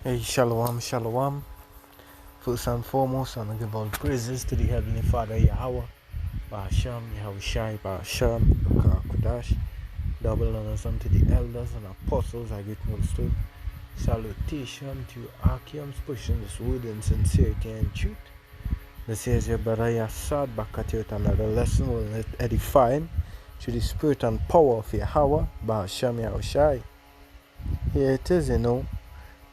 Hey, shalom, shalom. First and foremost, I want to give all praises to the Heavenly Father Yahweh, Bahasham, Yahushai, Bahasham, Kodash. Double honors unto the elders and apostles. I greet most to salutation to you, Archeums, pushing this word in sincerity and truth. This is your brother Yassad back at you with another lesson will edifying to the spirit and power of Yahweh, Bahasham, Yahushai. Here it is,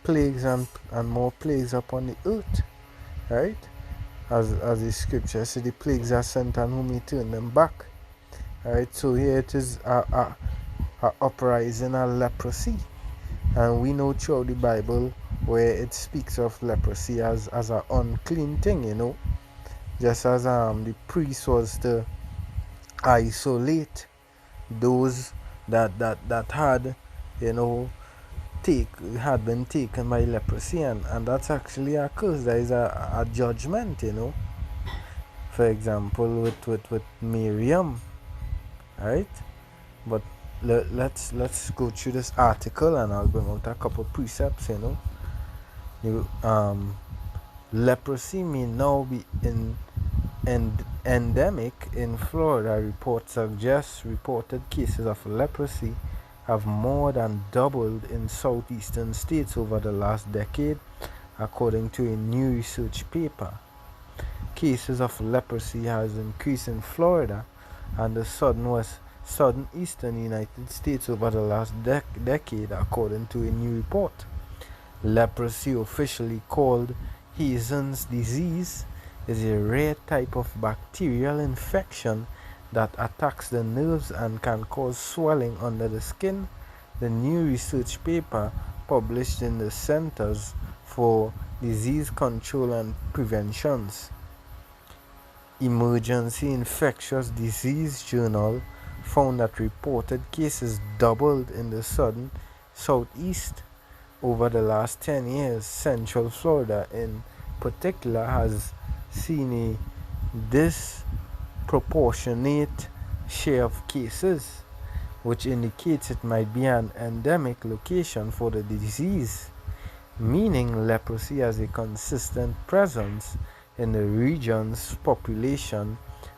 plagues and more plagues upon the earth, right? As the scripture says, the plagues are sent and who may turn them back. Right, so here it is a uprising of leprosy, and we know throughout the Bible where it speaks of leprosy as an unclean thing, just as the priest was to isolate those that had, had been taken by leprosy, and that's actually a curse. There is a judgment, for example with Miriam, right? But let's go through this article and I'll bring out a couple precepts. Leprosy may now be endemic in Florida. Reports suggest reported cases of leprosy have more than doubled in southeastern states over the last decade, according to a new research paper. Cases of leprosy has increased in Florida and the southeastern United States over the last decade, according to a new report. Leprosy, officially called Hayes's disease, is a rare type of bacterial infection that attacks the nerves and can cause swelling under the skin. The new research paper, published in the Centers for Disease Control and Prevention's Emergency Infectious Disease Journal, found that reported cases doubled in the southeast over the last 10 years. Central Florida, in particular, has seen a disproportionate share of cases, which indicates it might be an endemic location for the disease, meaning leprosy has a consistent presence in the region's population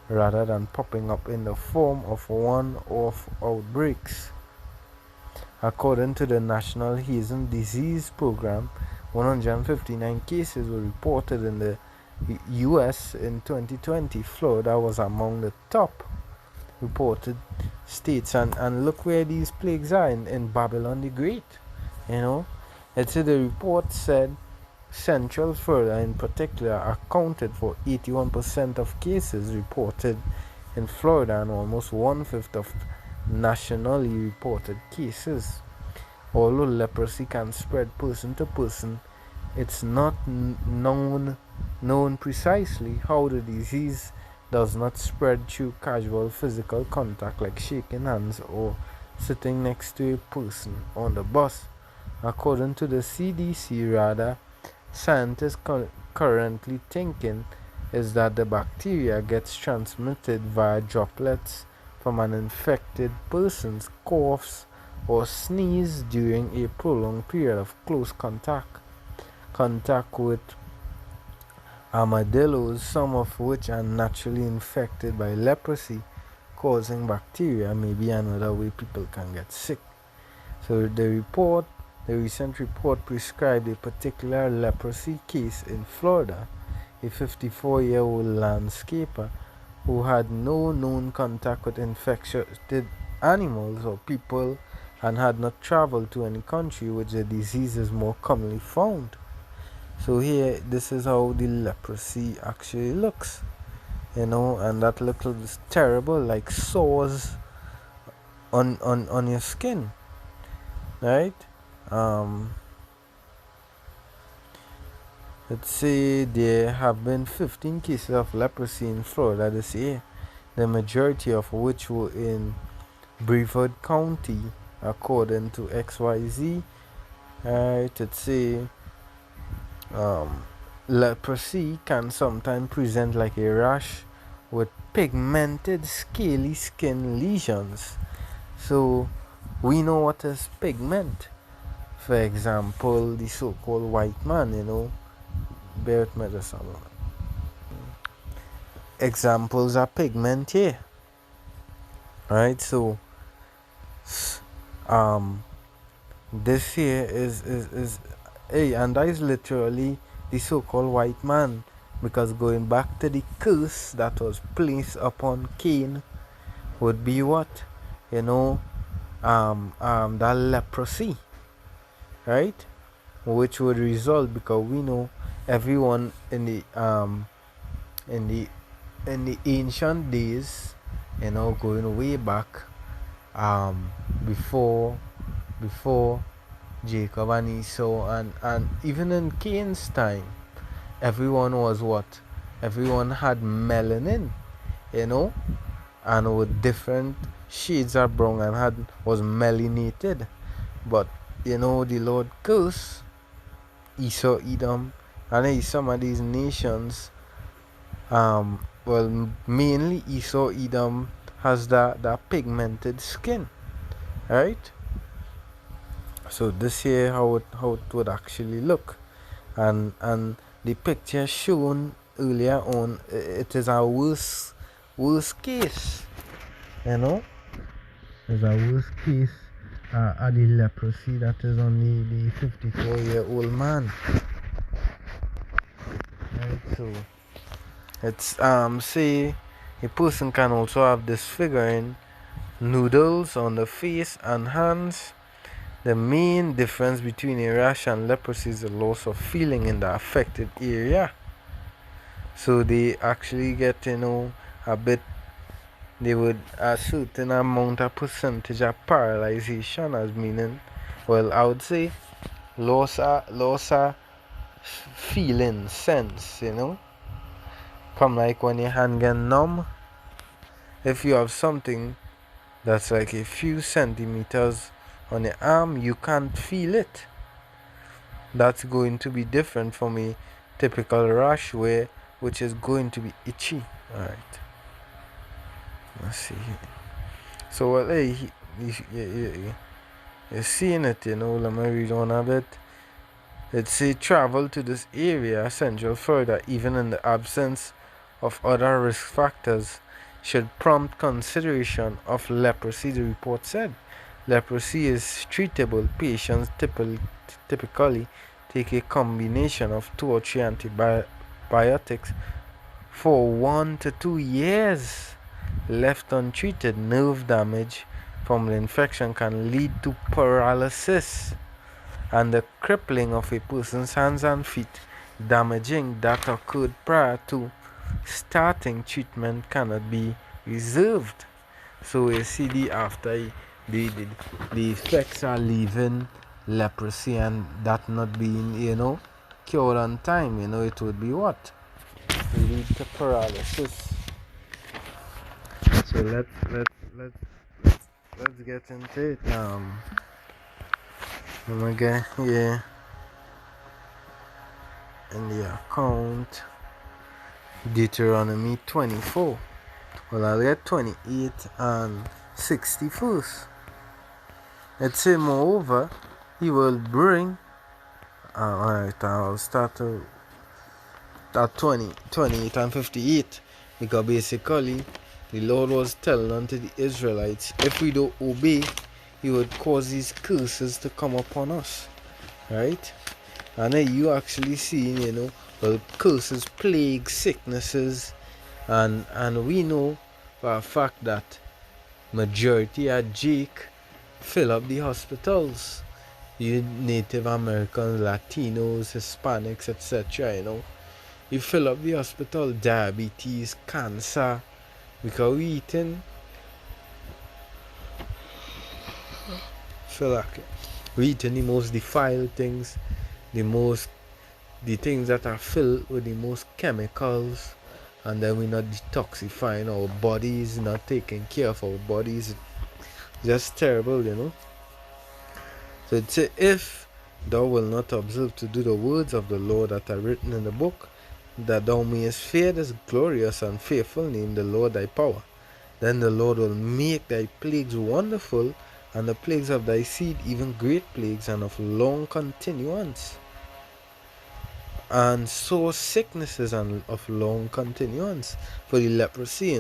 rather than popping up in the form of one-off outbreaks. According to the National Hayes Disease Program, 159 cases were reported in the U.S. in 2020. Florida was among the top reported states, and look where these plagues are in Babylon the Great. It's the report said Central Florida in particular accounted for 81% of cases reported in Florida and almost one-fifth of nationally reported cases. Although leprosy can spread person to person, it's not known precisely how the disease does not spread through casual physical contact like shaking hands or sitting next to a person on the bus. According to the CDC, rather, scientists currently thinking is that the bacteria gets transmitted via droplets from an infected person's coughs or sneeze during a prolonged period of close contact with armadillos, some of which are naturally infected by leprosy causing bacteria, may be another way people can get sick. So the recent report prescribed a particular leprosy case in Florida, a 54-year-old landscaper who had no known contact with infected animals or people and had not traveled to any country which the disease is more commonly found. So here, this is how the leprosy actually looks, and that looks terrible, like sores on your skin, right? Let's say there have been 15 cases of leprosy in Florida this year, the majority of which were in Brevard County, according to XYZ. Right, let's say leprosy can sometimes present like a rash with pigmented scaly skin lesions. So we know what is pigment. For example, the so-called white man, bear with me just a moment. Examples are pigment here, right? So, um, this here is hey, and that is literally the so-called white man, because going back to the curse that was placed upon Cain would be what, that leprosy, right? Which would result, because we know everyone in the in the ancient days, going way back, um before before Jacob and Esau, and even in Cain's time, everyone was what? Everyone had melanin, you know, and with different shades of brown, and was melanated. But the Lord cursed Esau, Edom, and some of these nations. Well, mainly Esau, Edom has that pigmented skin, right? So this here how it would actually look, and the picture shown earlier on, it is a worst case, you know. It's a worst case, of the leprosy that is on the 54-year-old man, right? So it's say a person can also have disfiguring noodles on the face and hands. The main difference between a rash and leprosy is the loss of feeling in the affected area. So they actually get, a bit, they would a certain amount of percentage of paralyzation, as meaning, well, I would say loss of feeling, sense, Come like when your hand get numb. If you have something that's like a few centimeters on your arm, you can't feel it. That's going to be different from a typical rash, which is going to be itchy. All right, let's see here. So well, hey, you're seeing it, let me read on a bit. It say travel to this area essential further, even in the absence of other risk factors, should prompt consideration of leprosy, the report said. Leprosy is treatable. Patients typically take a combination of 2 or 3 antibiotics for 1 to 2 years. Left untreated, nerve damage from the infection can lead to paralysis and the crippling of a person's hands and feet. Damaging that occurred prior to starting treatment cannot be reserved. So you see the effects are leaving leprosy, and that not being cured on time, it would be what? Lead to paralysis. So let's get into it. Again here in the account, Deuteronomy 24. Well, I'll get 28 and 61st. It say, moreover, he will bring. Alright, I'll start at 28 and 58, because basically the Lord was telling unto the Israelites, if we don't obey, he would cause these curses to come upon us, right? And then you actually see, well, curses, plagues, sicknesses, and we know for a fact that majority of Jake fill up the hospitals. You Native Americans, Latinos, Hispanics, etc. You fill up the hospital, diabetes, cancer, because we eating. Feel like we eating the most defiled things, the things that are filled with the most chemicals, and then we're not detoxifying our bodies, not taking care of our bodies. Just terrible, So it says, if thou wilt not observe to do the words of the Lord that are written in the book, that thou mayest fear this glorious and faithful name, the Lord thy power, then the Lord will make thy plagues wonderful, and the plagues of thy seed, even great plagues and of long continuance, and sore sicknesses and of long continuance. For the leprosy,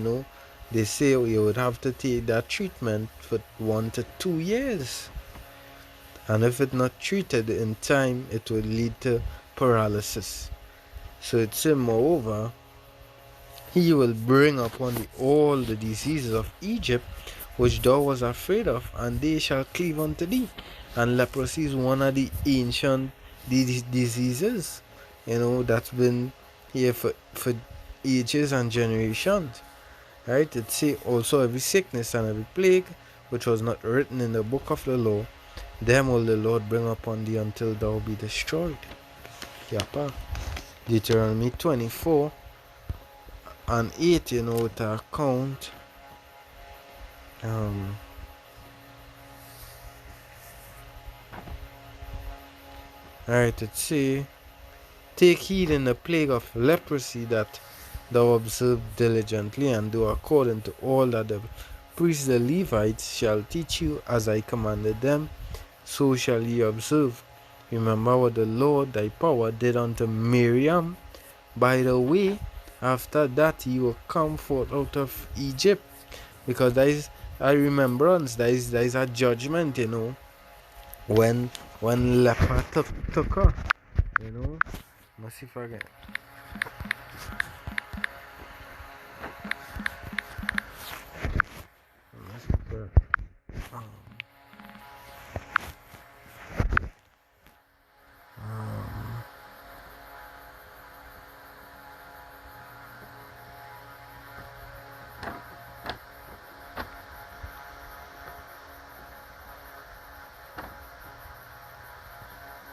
they say you would have to take that treatment for 1 to 2 years. And if it's not treated in time, it would lead to paralysis. So it says, moreover, he will bring upon thee all the diseases of Egypt, which thou was afraid of, and they shall cleave unto thee. And leprosy is one of the ancient diseases, that's been here for ages and generations. Right? It say also every sickness and every plague which was not written in the book of the law, them will the Lord bring upon thee until thou be destroyed. Yapa. Deuteronomy 24 and 8, to account. Alright, it say, take heed in the plague of leprosy that thou observe diligently, and do according to all that the priests the Levites shall teach you, as I commanded them, so shall ye observe. Remember what the Lord thy power did unto Miriam. By the way, after that ye will come forth out of Egypt, because that is a remembrance, that is a judgment, when leper took her, Let's see if I get.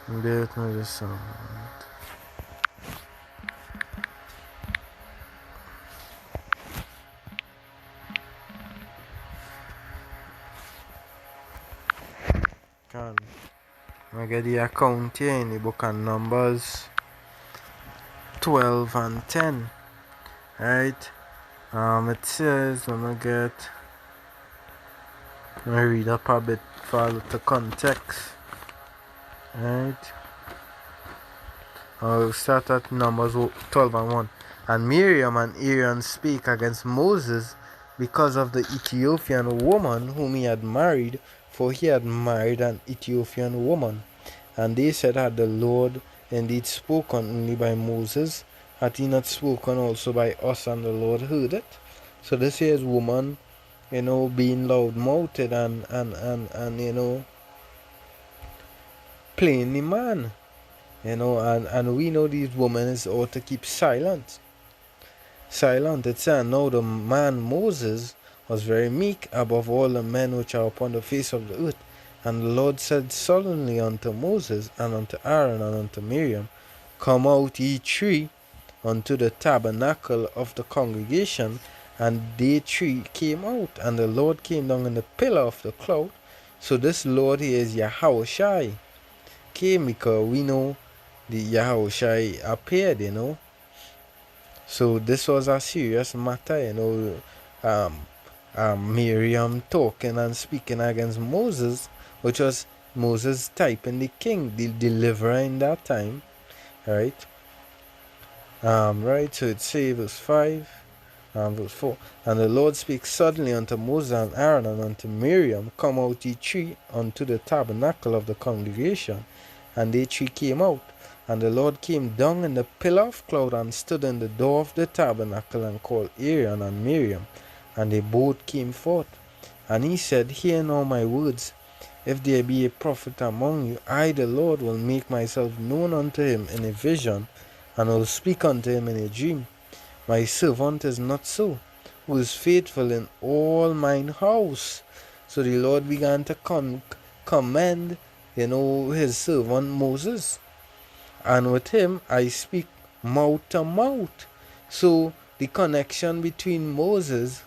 Bear with me just a moment. I get the account here in the book of Numbers 12 and 10. Right? It says, let me read up a bit for the context. Right? I'll start at Numbers 12 and 1. And Miriam and Aaron speak against Moses because of the Ethiopian woman whom he had married, for he had married an Ethiopian woman. And they said, had the Lord indeed spoken only by Moses? Had he not spoken also by us, and the Lord heard it? So this here is woman, being loud-mouthed and playing the man. And we know these women is ought to keep silent. It said, now the man Moses was very meek above all the men which are upon the face of the earth. And the Lord said solemnly unto Moses, and unto Aaron, and unto Miriam, come out ye three unto the tabernacle of the congregation. And they three came out, and the Lord came down in the pillar of the cloud. So this Lord here is Yahushai. Came because we know the Yahushai appeared, So this was a serious matter, Miriam talking and speaking against Moses, which was Moses typing the king, the deliverer in that time, right? Right, so it says verse 5, verse 4. And the Lord spake suddenly unto Moses and Aaron and unto Miriam, come out ye three unto the tabernacle of the congregation. And they three came out. And the Lord came down in the pillar of cloud and stood in the door of the tabernacle and called Aaron and Miriam. And they both came forth. And he said, hear now my words. If there be a prophet among you, I the Lord will make myself known unto him in a vision, and will speak unto him in a dream. My servant is not so, who is faithful in all mine house. So the Lord began to commend, his servant Moses. And with him I speak mouth to mouth. So the connection between Moses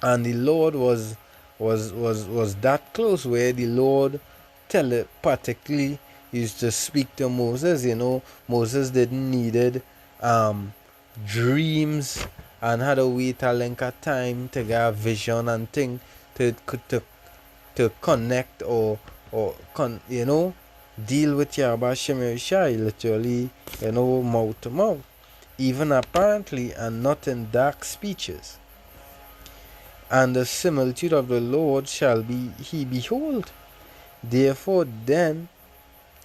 and the Lord was that close, where the Lord telepathically used to speak to Moses. Moses didn't needed dreams and had to wait a length of time to get a vision and thing to to connect or deal with Yahweh Shem Yahushai, literally, mouth to mouth, even apparently, and not in dark speeches. And the similitude of the Lord shall be he behold. Therefore then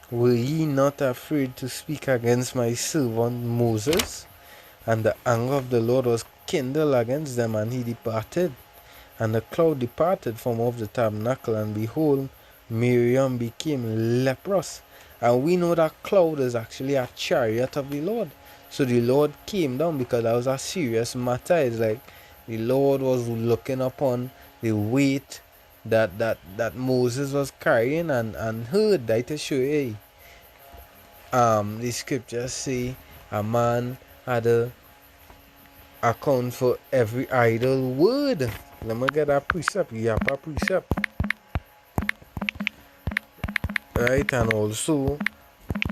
were ye not afraid to speak against my servant Moses? And the anger of the Lord was kindled against them, and he departed. And the cloud departed from off the tabernacle, and behold, Miriam became leprous. And we know that cloud is actually a chariot of the Lord. So the Lord came down because that was a serious matter. It's like the Lord was looking upon the weight that Moses was carrying and heard that to show you, the scriptures say a man had a account for every idle word. Let me get that precept. You have a precept. Right, and also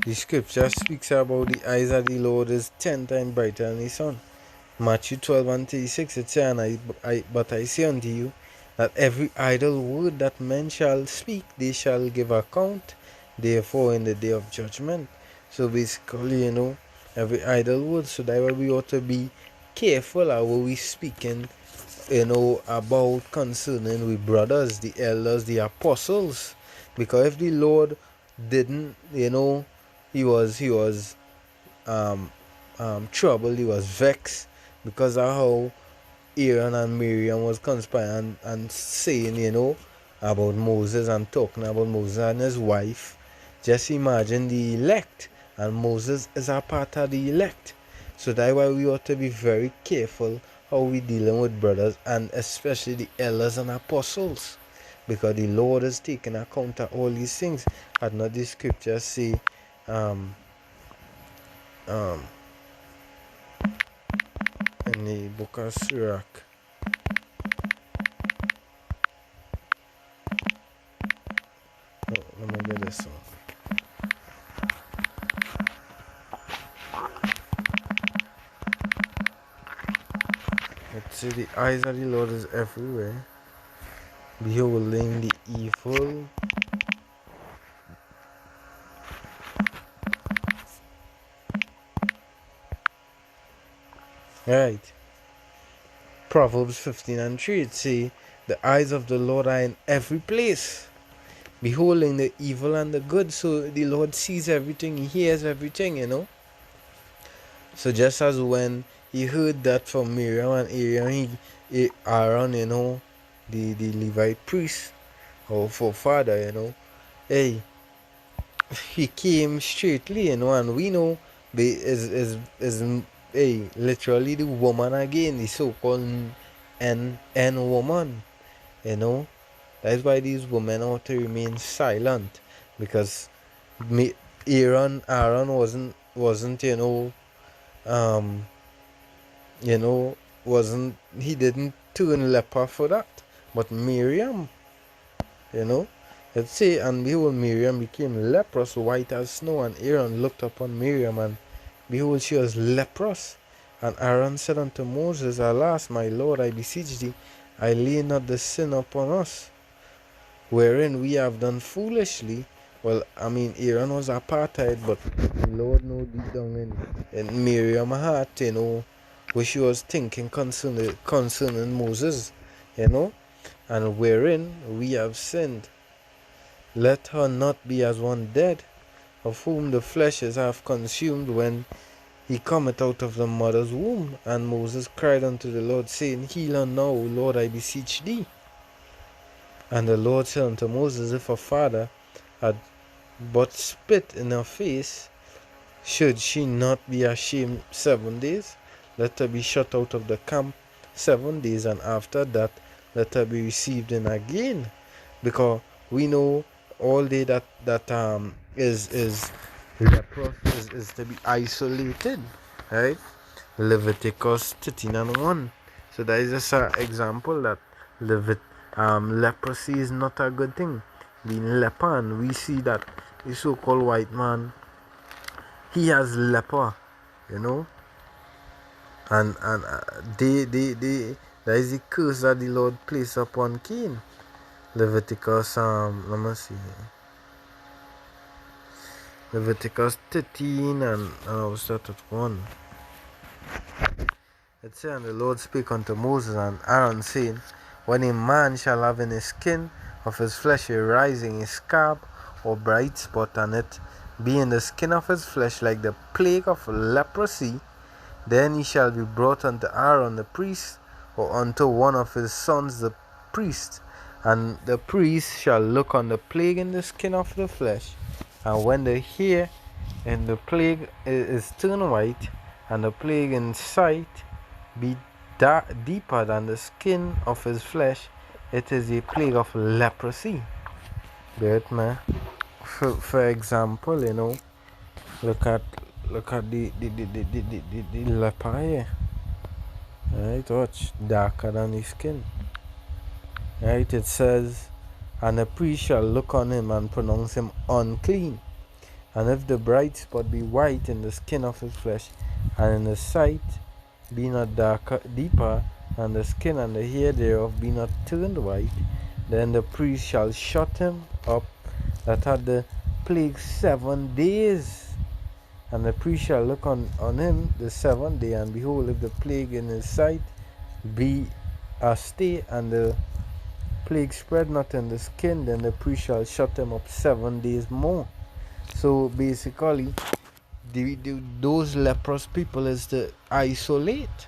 the scripture speaks about the eyes of the Lord is 10 times brighter than the sun. Matthew 12:36 it says, and but I say unto you that every idle word that men shall speak, they shall give account, therefore in the day of judgment. So basically, every idle word. So that's why we ought to be careful how we speaking, about concerning we brothers, the elders, the apostles. Because if the Lord didn't, he was troubled, he was vexed because of how Aaron and Miriam was conspiring and saying, about Moses and talking about Moses and his wife. Just imagine the elect, and Moses is a part of the elect. So that's why we ought to be very careful how we dealing with brothers, and especially the elders and apostles, because the Lord is taking account of all these things. And not the scriptures say, um, um, in the book of Sirach. Oh, let me get this one. Let's see, the eyes of the Lord is everywhere, beholding the evil. Right. Proverbs 15:3 it say, the eyes of the Lord are in every place, beholding the evil and the good. So the Lord sees everything, he hears everything. So just as when he heard that from Miriam and Aaron, the Levite priest, or forefather, hey, he came straightly, and we know is literally the woman again, the so-called N woman, you know. That's why these women ought to remain silent, because Aaron wasn't um you know wasn't he didn't turn leper for that, but Miriam, you know. Let's say, and behold, Miriam became leprous, white as snow, and Aaron looked upon Miriam, and behold, she was leprous. And Aaron said unto Moses, alas, my Lord, I beseech thee, I lay not the sin upon us, wherein we have done foolishly. Well, I mean, Aaron was apartheid, but the Lord know deep down in Miriam's heart, what she was thinking concerning Moses, and wherein we have sinned. Let her not be as one dead, of whom the flesh is half consumed when he cometh out of the mother's womb. And Moses cried unto the Lord, saying, heal her now, Lord, I beseech thee. And the Lord said unto Moses, if her father had but spit in her face, should she not be ashamed 7 days? Let her be shut out of the camp 7 days, and after that let her be received in again. Because we know all day that is leprous is to be isolated, right? Leviticus 13:1. So that is just an example that leprosy is not a good thing. Being leper, and we see that the so-called white man, he has leper, you know, and they that is the curse that the Lord placed upon Cain. Leviticus, let me see. Leviticus 13 and I'll start at 1. It says, and the Lord spake unto Moses and Aaron, saying, when a man shall have in his skin of his flesh a rising, a scab, or bright spot on it, be in the skin of his flesh like the plague of leprosy, then he shall be brought unto Aaron the priest, or unto one of his sons the priest, and the priest shall look on the plague in the skin of the flesh, and when the hair in the plague is turned white, and the plague in sight be deeper than the skin of his flesh, it is a plague of leprosy. But man, for example, look at the leper here. Right, watch, darker than his skin. Right, it says, and the priest shall look on him and pronounce him unclean. And if the bright spot be white in the skin of his flesh, and in the sight be not deeper, and the skin and the hair thereof be not turned white, then the priest shall shut him up that had the plague 7 days. And the priest shall look on him the 7th day, and behold, if the plague in his sight be a stay, and the plague spread not in the skin, then the priest shall shut him up 7 days more. So basically, those leprous people is to isolate.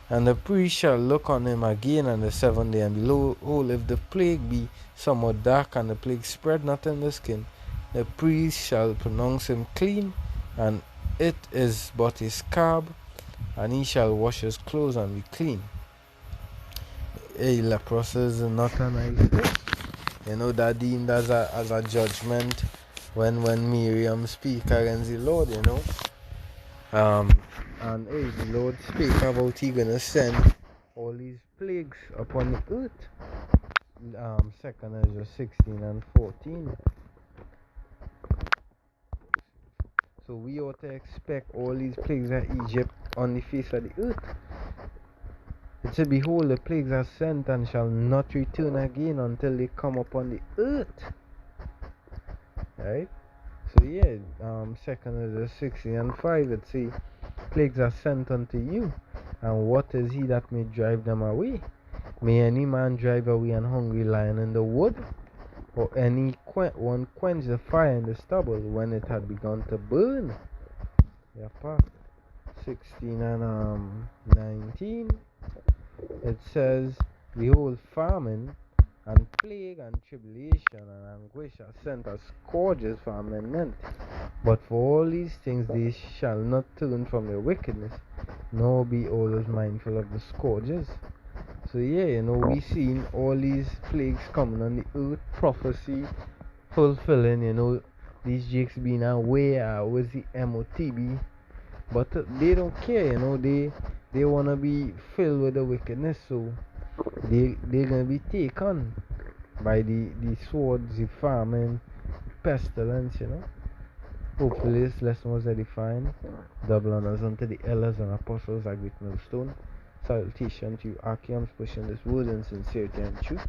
And the priest shall look on him again on the 7th day, and behold, if the plague be somewhat dark, and the plague spread not in the skin, the priest shall pronounce him clean, and it is but a scab, and he shall wash his clothes and be clean. A leprosy is not a nice thing. That deemed as a judgment when Miriam speak against the Lord, and the Lord spake about he gonna send all these plagues upon the earth. 2 Ezra 16 and 14. So we ought to expect all these plagues of Egypt on the face of the earth. It said, behold, the plagues are sent and shall not return again until they come upon the earth. Right? So yeah, 2 Ezra 16 and 5, it says, plagues are sent unto you, and what is he that may drive them away? May any man drive away an hungry lion in the wood, or any one quench the fire in the stubble when it had begun to burn? Yeah, part 16 and 19. It says, behold, famine and plague and tribulation and anguish are sent as scourges for amendment. But for all these things they shall not turn from their wickedness, nor be always mindful of the scourges. So yeah, we seen all these plagues coming on the earth, prophecy fulfilling, these jakes being aware with the MOTB, but they don't care, they wanna be filled with the wickedness, so they're gonna be taken by the swords, the famine, pestilence, Hopefully this lesson was edifying. Double honors unto the elders and apostles at Great Millstone. Salutation to you, Archeums, pushing this word in sincerity and truth.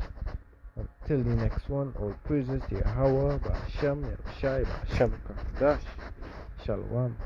Until the next one, all praises to Yahweh, Ba'ashem, Yahushai, Ba'ashem, Dash. Shalom.